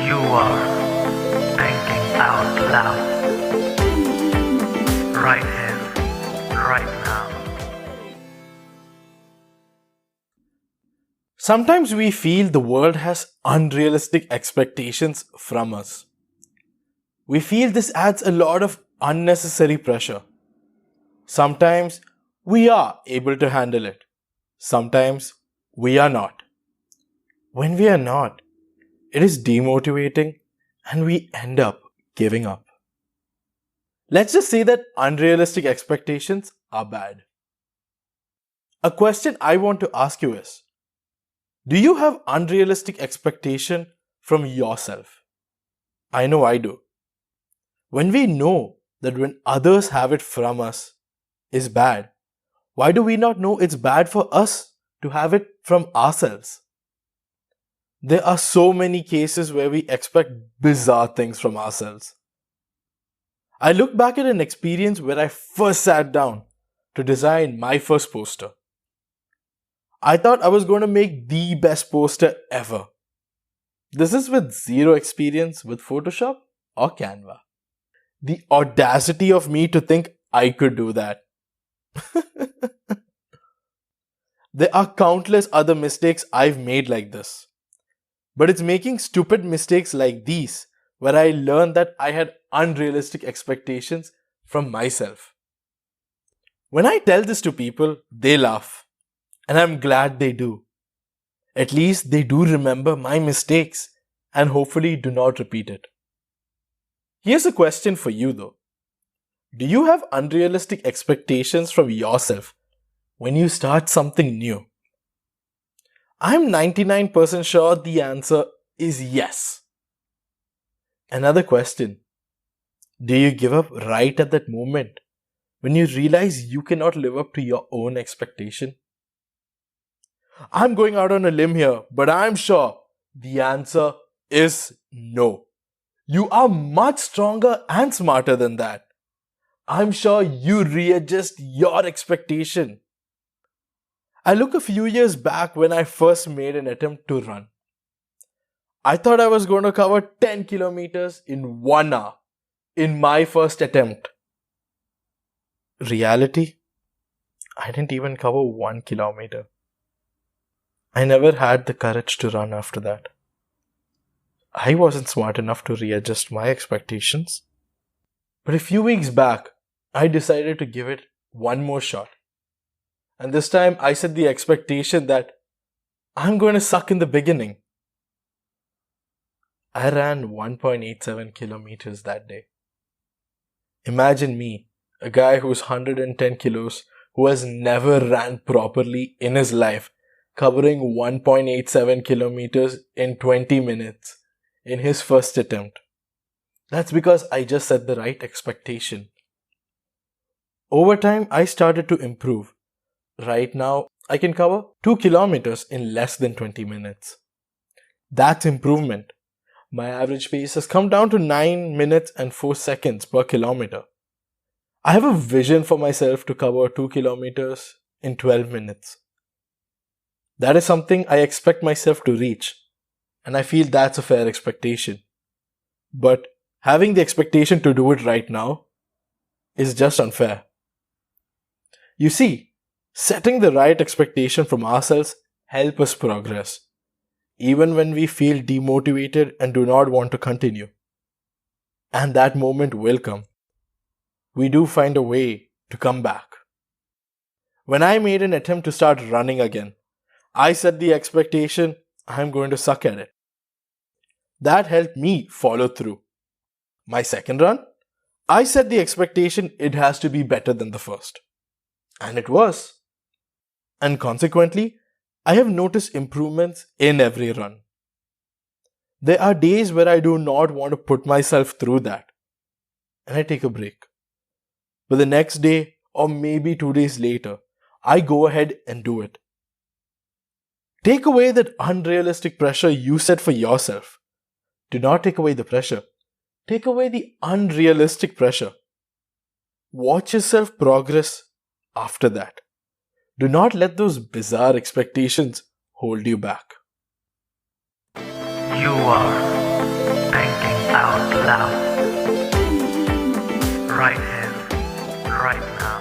You are thinking out loud. Right here, right now. Sometimes we feel the world has unrealistic expectations from us. We feel this adds a lot of unnecessary pressure. Sometimes we are able to handle it. Sometimes we are not. When we are not, it is demotivating and we end up giving up. Let's just say that unrealistic expectations are bad. A question I want to ask you is, do you have unrealistic expectation from yourself? I know I do. When we know that when others have it from us is bad, why do we not know it's bad for us to have it from ourselves? There are so many cases where we expect bizarre things from ourselves. I look back at an experience where I first sat down to design my first poster. I thought I was going to make the best poster ever. This is with zero experience with Photoshop or Canva. The audacity of me to think I could do that. There are countless other mistakes I've made like this. But it's making stupid mistakes like these where I learned that I had unrealistic expectations from myself. When I tell this to people, they laugh. And I'm glad they do. At least they do remember my mistakes and hopefully do not repeat it. Here's a question for you though. Do you have unrealistic expectations from yourself when you start something new? I'm 99% sure the answer is yes. Another question. Do you give up right at that moment when you realize you cannot live up to your own expectation? I'm going out on a limb here, but I'm sure the answer is no. You are much stronger and smarter than that. I'm sure you readjust your expectation. I look a few years back when I first made an attempt to run. I thought I was going to cover 10 kilometers in 1 hour in my first attempt. Reality? I didn't even cover 1 kilometer. I never had the courage to run after that. I wasn't smart enough to readjust my expectations. But a few weeks back, I decided to give it one more shot. And this time I set the expectation that I'm going to suck in the beginning. I ran 1.87 kilometers that day. Imagine me, a guy who's 110 kilos, who has never ran properly in his life, covering 1.87 kilometers in 20 minutes in his first attempt. That's because I just set the right expectation. Over time, I started to improve. Right now, I can cover 2 kilometers in less than 20 minutes. That's improvement. My average pace has come down to 9 minutes and 4 seconds per kilometer. I have a vision for myself to cover 2 kilometers in 12 minutes. That is something I expect myself to reach, and I feel that's a fair expectation. But having the expectation to do it right now is just unfair. You see, setting the right expectation from ourselves helps us progress, even when we feel demotivated and do not want to continue. And that moment will come. We do find a way to come back. When I made an attempt to start running again, I set the expectation I'm going to suck at it. That helped me follow through. My second run, I set the expectation it has to be better than the first. And it was. And consequently, I have noticed improvements in every run. There are days where I do not want to put myself through that, and I take a break. But the next day, or maybe 2 days later, I go ahead and do it. Take away that unrealistic pressure you set for yourself. Do not take away the pressure. Take away the unrealistic pressure. Watch yourself progress after that. Do not let those bizarre expectations hold you back. You are loud. Right here, right now.